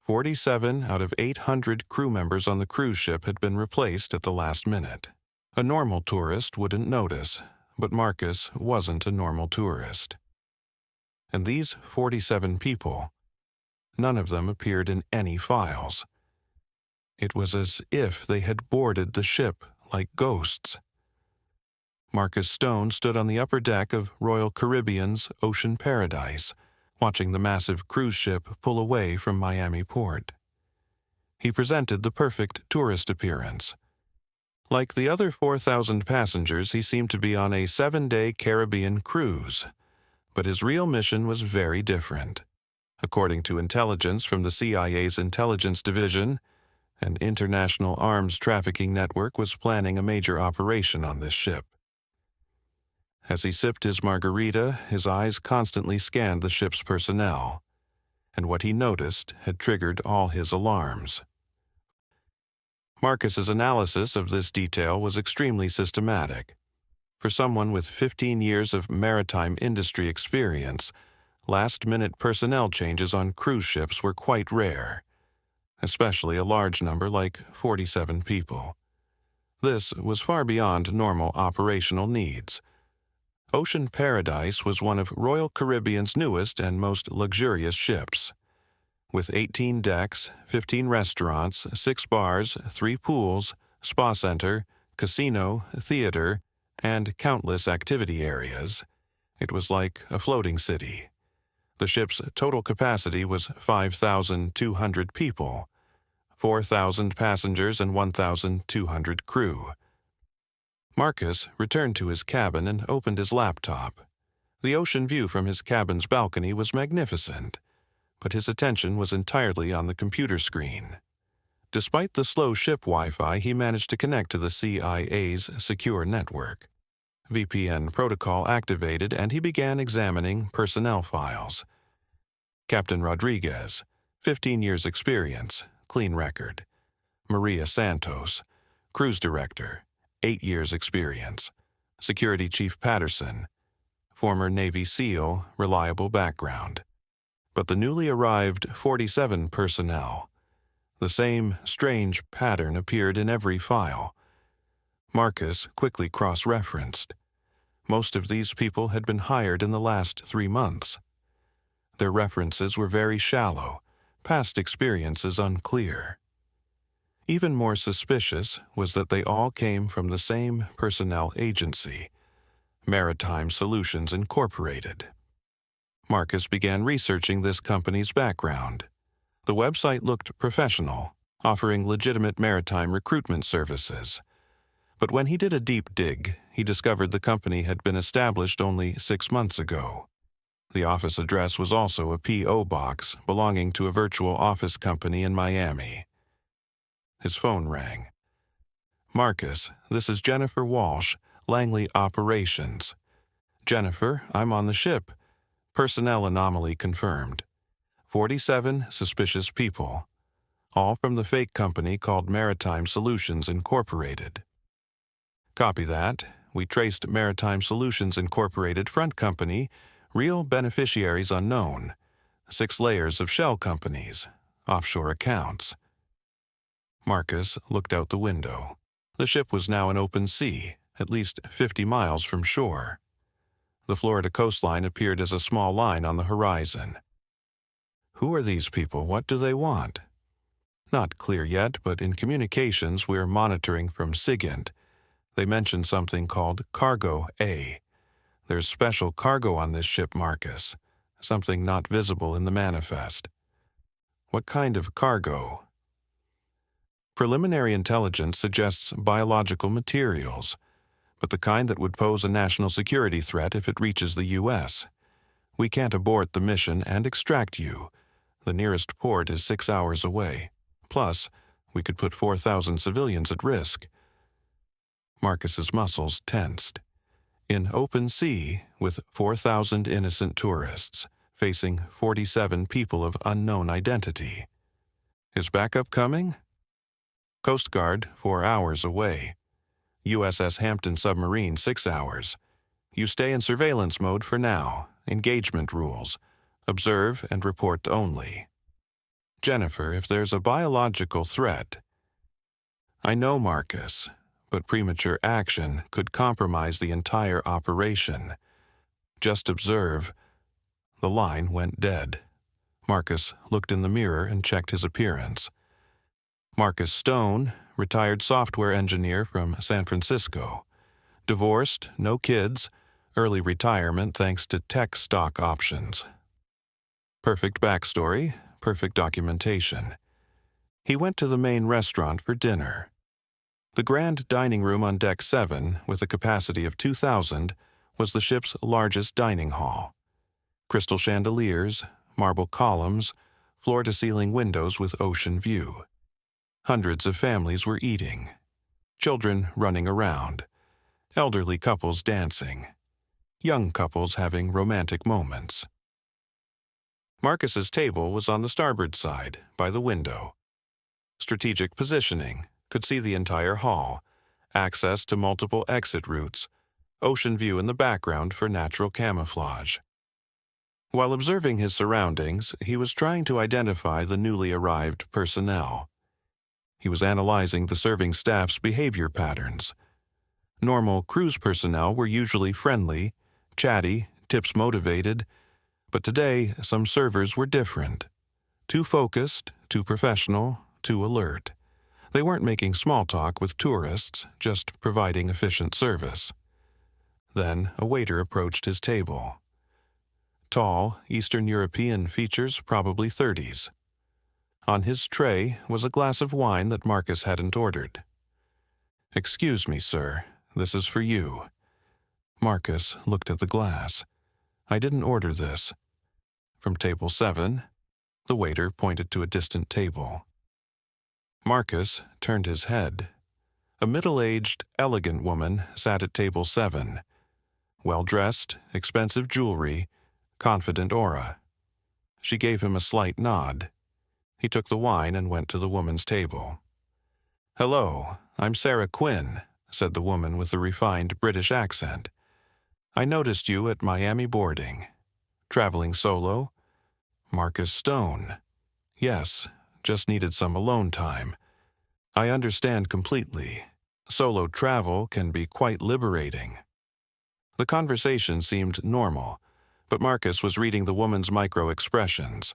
47 out of 800 crew members on the cruise ship had been replaced at the last minute. A normal tourist wouldn't notice, but Marcus wasn't a normal tourist. And these 47 people, none of them appeared in any files. It was as if they had boarded the ship like ghosts. Marcus Stone stood on the upper deck of Royal Caribbean's Ocean Paradise, watching the massive cruise ship pull away from Miami port. He presented the perfect tourist appearance. Like the other 4,000 passengers, he seemed to be on a 7-day Caribbean cruise, but his real mission was very different. According to intelligence from the CIA's Intelligence Division, an international arms trafficking network was planning a major operation on this ship. As he sipped his margarita, his eyes constantly scanned the ship's personnel, and what he noticed had triggered all his alarms. Marcus's analysis of this detail was extremely systematic. For someone with 15 years of maritime industry experience, last-minute personnel changes on cruise ships were quite rare, especially a large number like 47 people. This was far beyond normal operational needs. Ocean Paradise was one of Royal Caribbean's newest and most luxurious ships. With 18 decks, 15 restaurants, 6 bars, 3 pools, spa center, casino, theater, and countless activity areas, it was like a floating city. The ship's total capacity was 5,200 people, 4,000 passengers and 1,200 crew. Marcus returned to his cabin and opened his laptop. The ocean view from his cabin's balcony was magnificent, but his attention was entirely on the computer screen. Despite the slow ship Wi-Fi, he managed to connect to the CIA's secure network. VPN protocol activated, and he began examining personnel files. Captain Rodriguez, 15 years experience, clean record. Maria Santos, cruise director, 8 years experience. Security Chief Patterson, former Navy SEAL, reliable background. But the newly arrived 47 personnel, the same strange pattern appeared in every file. Marcus quickly cross-referenced. Most of these people had been hired in the last 3 months. Their references were very shallow, past experiences unclear. Even more suspicious was that they all came from the same personnel agency, Maritime Solutions Incorporated. Marcus began researching this company's background. The website looked professional, offering legitimate maritime recruitment services. But when he did a deep dig, he discovered the company had been established only 6 months ago. The office address was also a P.O. box belonging to a virtual office company in Miami. His phone rang. "Marcus, this is Jennifer Walsh, Langley Operations." "Jennifer, I'm on the ship. Personnel anomaly confirmed. 47 suspicious people, all from the fake company called Maritime Solutions Incorporated." "Copy that. We traced Maritime Solutions Incorporated front company, real beneficiaries unknown, 6 layers of shell companies, offshore accounts." Marcus looked out the window. The ship was now in open sea, at least 50 miles from shore. The Florida coastline appeared as a small line on the horizon. Who are these people? What do they want? Not clear yet, but in communications we're monitoring from SIGINT. They mentioned something called Cargo A. There's special cargo on this ship, Marcus. Something not visible in the manifest. What kind of cargo? Preliminary intelligence suggests biological materials, but the kind that would pose a national security threat if it reaches the U.S. We can't abort the mission and extract you. The nearest port is 6 hours away. Plus, we could put 4,000 civilians at risk. Marcus's muscles tensed. In open sea, with 4,000 innocent tourists, facing 47 people of unknown identity. Is backup coming? Coast Guard, 4 hours away. USS Hampton submarine, 6 hours. You stay in surveillance mode for now. Engagement rules. Observe and report only. Jennifer, if there's a biological threat, I know, Marcus, but premature action could compromise the entire operation. Just observe. The line went dead. Marcus looked in the mirror and checked his appearance. Marcus Stone, retired software engineer from San Francisco. Divorced, no kids, early retirement thanks to tech stock options. Perfect backstory, perfect documentation. He went to the main restaurant for dinner. The grand dining room on Deck 7, with a capacity of 2,000, was the ship's largest dining hall. Crystal chandeliers, marble columns, floor-to-ceiling windows with ocean view. Hundreds of families were eating. Children running around. Elderly couples dancing. Young couples having romantic moments. Marcus's table was on the starboard side, by the window. Strategic positioning, could see the entire hall, access to multiple exit routes, ocean view in the background for natural camouflage. While observing his surroundings, he was trying to identify the newly arrived personnel. He was analyzing the serving staff's behavior patterns. Normal cruise personnel were usually friendly, chatty, tips motivated, but today some servers were different. Too focused, too professional, too alert. They weren't making small talk with tourists, just providing efficient service. Then a waiter approached his table. Tall, Eastern European features, probably 30s. On his tray was a glass of wine that Marcus hadn't ordered. "Excuse me, sir, this is for you." Marcus looked at the glass. "I didn't order this." From table 7, the waiter pointed to a distant table. Marcus turned his head. A middle-aged, elegant woman sat at table 7. Well-dressed, expensive jewelry, confident aura. She gave him a slight nod. He took the wine and went to the woman's table. "Hello, I'm Sarah Quinn," said the woman with a refined British accent. "I noticed you at Miami boarding. Traveling solo?" Marcus Stone. "Yes, just needed some alone time. I understand completely. Solo travel can be quite liberating." The conversation seemed normal, but Marcus was reading the woman's micro-expressions.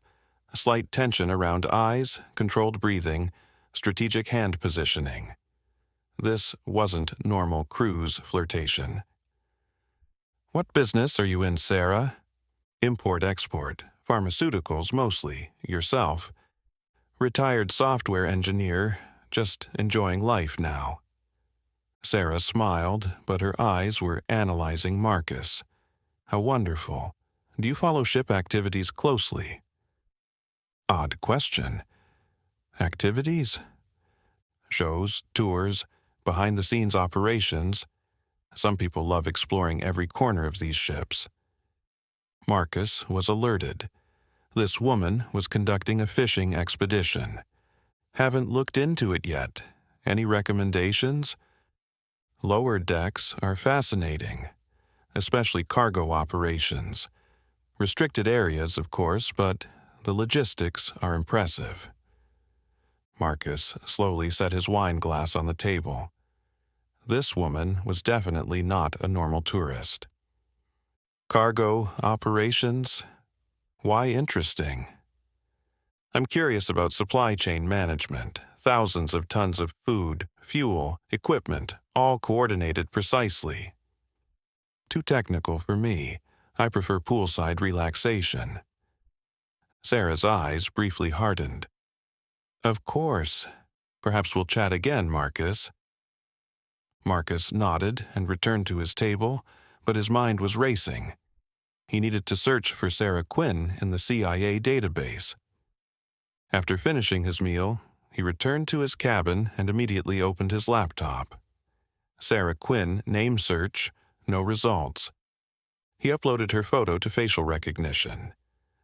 Slight tension around eyes, controlled breathing, strategic hand positioning. This wasn't normal cruise flirtation. "What business are you in, Sarah?" "Import-export, pharmaceuticals mostly, yourself." "Retired software engineer, just enjoying life now." Sarah smiled, but her eyes were analyzing Marcus. "How wonderful. Do you follow ship activities closely?" Odd question. Activities? Shows, tours, behind-the-scenes operations. Some people love exploring every corner of these ships. Marcus was alerted. This woman was conducting a fishing expedition. "Haven't looked into it yet. Any recommendations?" "Lower decks are fascinating, especially cargo operations. Restricted areas, of course, but the logistics are impressive." Marcus slowly set his wine glass on the table. This woman was definitely not a normal tourist. "Cargo operations? Why interesting?" "I'm curious about supply chain management. Thousands of tons of food, fuel, equipment, all coordinated precisely." "Too technical for me. I prefer poolside relaxation." Sarah's eyes briefly hardened. "Of course. Perhaps we'll chat again, Marcus." Marcus nodded and returned to his table, but his mind was racing. He needed to search for Sarah Quinn in the CIA database. After finishing his meal, he returned to his cabin and immediately opened his laptop. Sarah Quinn name search, no results. He uploaded her photo to facial recognition.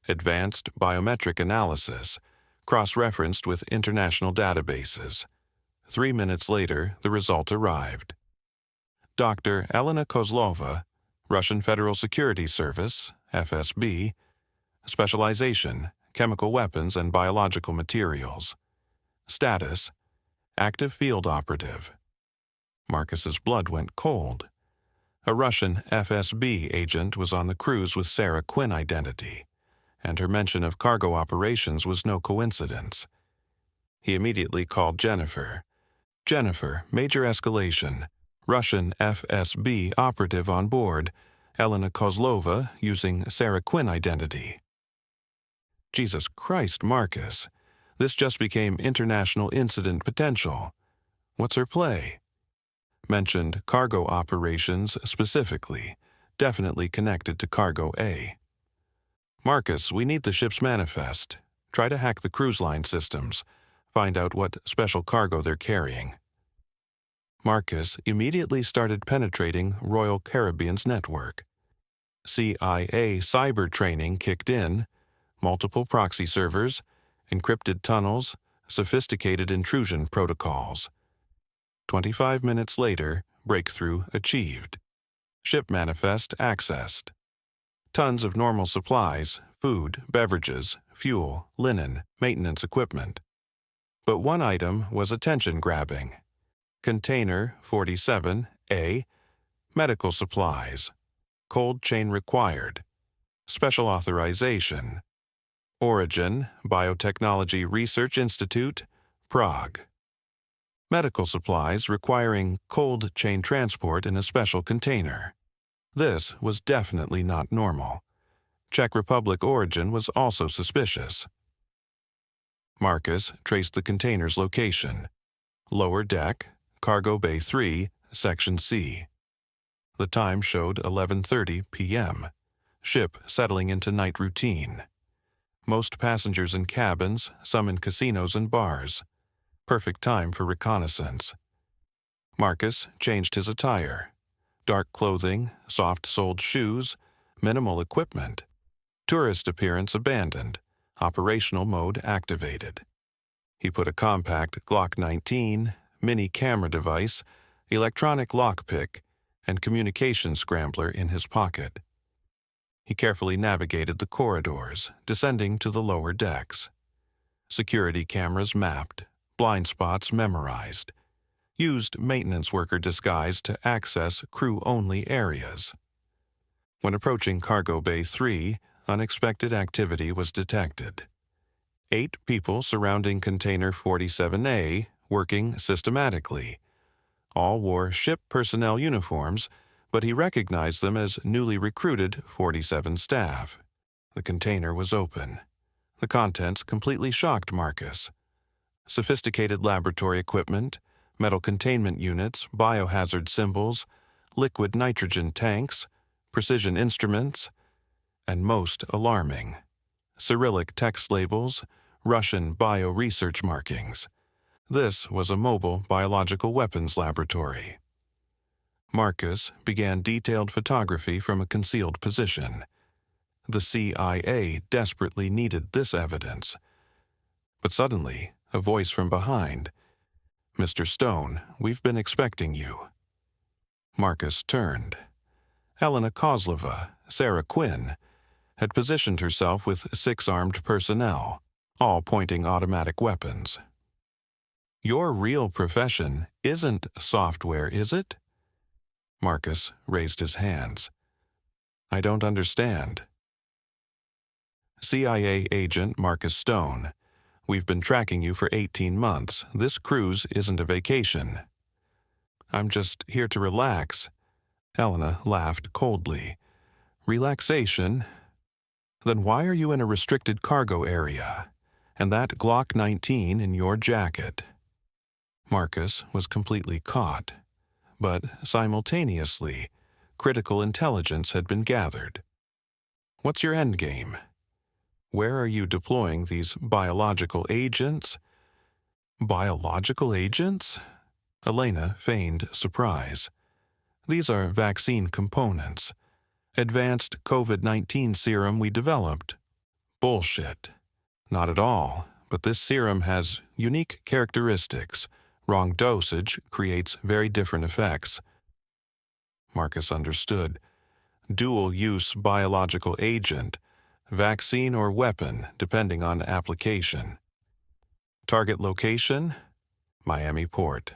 Advanced biometric analysis, cross-referenced with international databases. 3 minutes later, the result arrived. Dr. Elena Kozlova, Russian Federal Security Service, FSB, specialization, chemical weapons and biological materials. Status: active field operative. Marcus's blood went cold. A Russian FSB agent was on the cruise with Sarah Quinn identity, and her mention of cargo operations was no coincidence. He immediately called Jennifer. Jennifer, major escalation. Russian FSB operative on board. Elena Kozlova using Sarah Quinn identity. Jesus Christ, Marcus. This just became international incident potential. What's her play? Mentioned cargo operations specifically, definitely connected to Cargo A. Marcus, we need the ship's manifest. Try to hack the cruise line systems. Find out what special cargo they're carrying. Marcus immediately started penetrating Royal Caribbean's network. CIA cyber training kicked in, multiple proxy servers, encrypted tunnels, sophisticated intrusion protocols. 25 minutes later, breakthrough achieved. Ship manifest accessed. Tons of normal supplies, food, beverages, fuel, linen, maintenance equipment. But one item was attention-grabbing. Container 47A, medical supplies. Cold chain required. Special authorization. Origin, Biotechnology Research Institute, Prague. Medical supplies requiring cold chain transport in a special container. This was definitely not normal. Czech Republic origin was also suspicious. Marcus traced the container's location. Lower deck, Cargo Bay 3, Section C. The time showed 11:30 p.m. Ship settling into night routine. Most passengers in cabins, some in casinos and bars. Perfect time for reconnaissance. Marcus changed his attire. Dark clothing, soft-soled shoes, minimal equipment. Tourist appearance abandoned. Operational mode activated. He put a compact Glock 19, mini camera device, electronic lockpick, and communication scrambler in his pocket. He carefully navigated the corridors, descending to the lower decks. Security cameras mapped, blind spots memorized. Used maintenance worker disguise to access crew-only areas. When approaching Cargo Bay 3, unexpected activity was detected. 8 people surrounding Container 47A, working systematically. All wore ship personnel uniforms, but he recognized them as newly recruited 47 staff. The container was open. The contents completely shocked Marcus. Sophisticated laboratory equipment, metal containment units, biohazard symbols, liquid nitrogen tanks, precision instruments, and most alarming, Cyrillic text labels, Russian bio-research markings. This was a mobile biological weapons laboratory. Marcus began detailed photography from a concealed position. The CIA desperately needed this evidence. But suddenly, a voice from behind. "Mr. Stone, we've been expecting you." Marcus turned. Elena Kozlova, Sarah Quinn, had positioned herself with 6 armed personnel, all pointing automatic weapons. "Your real profession isn't software, is it?" Marcus raised his hands. "I don't understand." CIA agent Marcus Stone, we've been tracking you for 18 months. This cruise isn't a vacation. "I'm just here to relax." Elena laughed coldly. "Relaxation? Then why are you in a restricted cargo area? And that Glock 19 in your jacket?" Marcus was completely caught. But simultaneously, critical intelligence had been gathered. "What's your endgame? Where are you deploying these biological agents?" "Biological agents?" Elena feigned surprise. "These are vaccine components. Advanced COVID-19 serum we developed." "Bullshit." "Not at all, but this serum has unique characteristics. Wrong dosage creates very different effects." Marcus understood. Dual-use biological agent, vaccine or weapon, depending on application. Target location, Miami Port.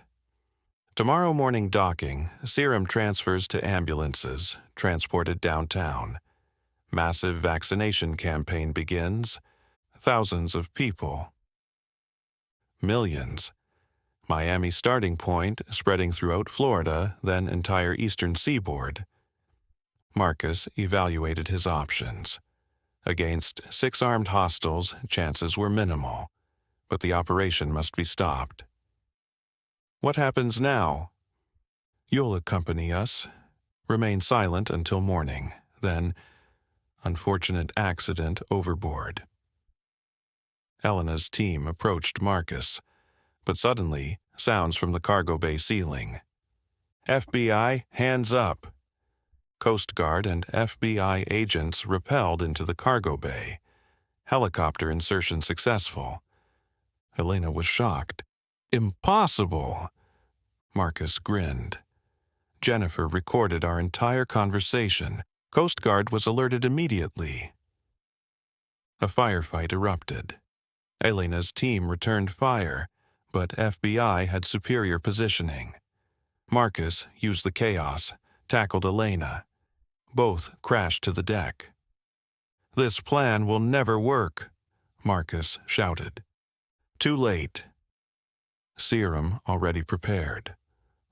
Tomorrow morning docking, serum transfers to ambulances, transported downtown. Massive vaccination campaign begins. Thousands of people. Millions. Miami starting point, spreading throughout Florida, then entire eastern seaboard. Marcus evaluated his options. Against 6 armed hostiles, chances were minimal, but the operation must be stopped. What happens now? You'll accompany us. Remain silent until morning. Then, unfortunate accident overboard. Elena's team approached Marcus, but suddenly, sounds from the cargo bay ceiling. FBI, hands up! Coast Guard and FBI agents rappelled into the cargo bay. Helicopter insertion successful. Elena was shocked. Impossible! Marcus grinned. Jennifer recorded our entire conversation. Coast Guard was alerted immediately. A firefight erupted. Elena's team returned fire, but FBI had superior positioning. Marcus used the chaos, tackled Elena. Both crashed to the deck. "This plan will never work," Marcus shouted. Too late. Serum already prepared.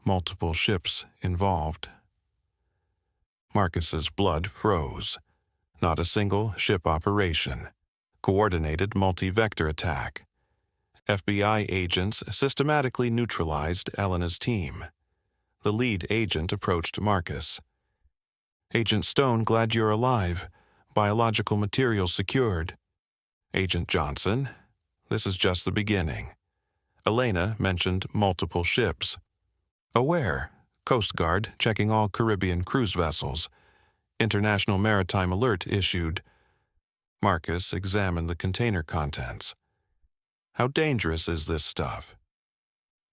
Multiple ships involved. Marcus's blood froze. Not a single ship operation. Coordinated multi-vector attack. FBI agents systematically neutralized Elena's team. The lead agent approached Marcus. "Agent Stone, glad you're alive. Biological material secured." "Agent Johnson, this is just the beginning." Elena mentioned multiple ships. "Aware. Coast Guard checking all Caribbean cruise vessels. International Maritime Alert issued." Marcus examined the container contents. "How dangerous is this stuff?"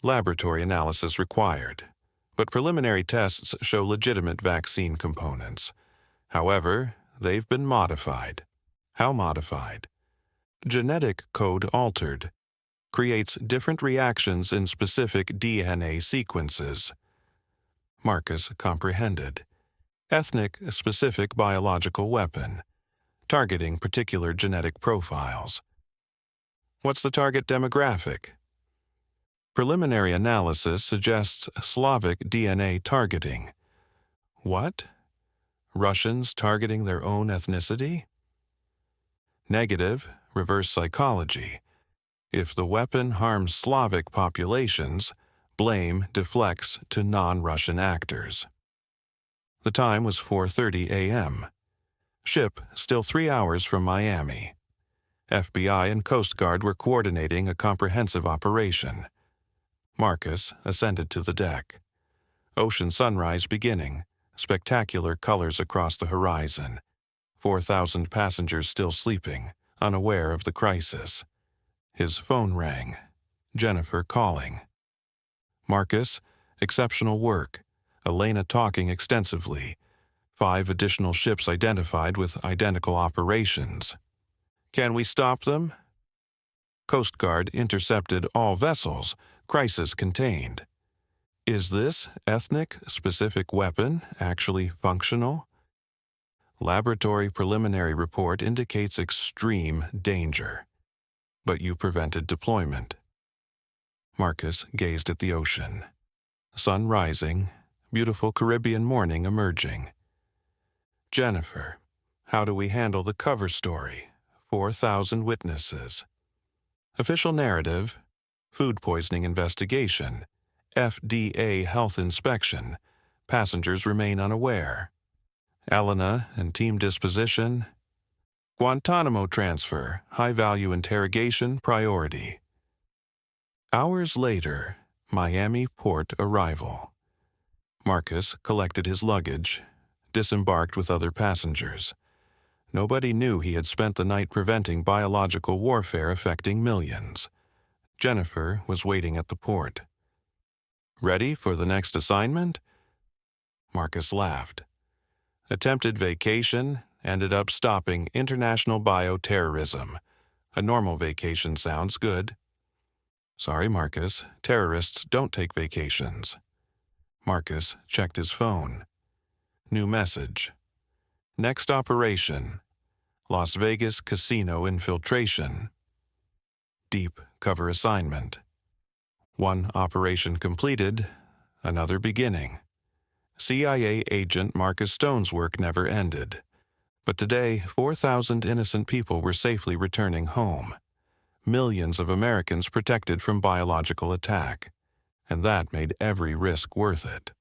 "Laboratory analysis required, but preliminary tests show legitimate vaccine components. However, they've been modified." "How modified?" "Genetic code altered. Creates different reactions in specific DNA sequences." Marcus comprehended. Ethnic-specific biological weapon, targeting particular genetic profiles. "What's the target demographic?" "Preliminary analysis suggests Slavic DNA targeting." "What? Russians targeting their own ethnicity?" "Negative, reverse psychology. If the weapon harms Slavic populations, blame deflects to non-Russian actors." The time was 4:30 a.m. Ship still 3 hours from Miami. FBI and Coast Guard were coordinating a comprehensive operation. Marcus ascended to the deck. Ocean sunrise beginning, spectacular colors across the horizon. 4,000 passengers still sleeping, unaware of the crisis. His phone rang. Jennifer calling. "Marcus, exceptional work. Elena talking extensively. 5 additional ships identified with identical operations." "Can we stop them?" "Coast Guard intercepted all vessels. Crisis contained." "Is this ethnic-specific weapon actually functional?" "Laboratory preliminary report indicates extreme danger. But you prevented deployment." Marcus gazed at the ocean. Sun rising, beautiful Caribbean morning emerging. "Jennifer, how do we handle the cover story? 4,000 witnesses." "Official narrative, food poisoning investigation, FDA health inspection, passengers remain unaware. Elena and team disposition, Guantanamo transfer, high-value interrogation priority." Hours later, Miami port arrival. Marcus collected his luggage, disembarked with other passengers. Nobody knew he had spent the night preventing biological warfare affecting millions. Jennifer was waiting at the port. "Ready for the next assignment?" Marcus laughed. "Attempted vacation, ended up stopping international bio-terrorism. A normal vacation sounds good. Sorry, Marcus, terrorists don't take vacations. Marcus checked his phone. New message. Next operation. Las Vegas casino infiltration. Deep cover assignment. One operation completed, another beginning. CIA agent Marcus Stone's work never ended. But today, 4,000 innocent people were safely returning home. Millions of Americans protected from biological attack. And that made every risk worth it.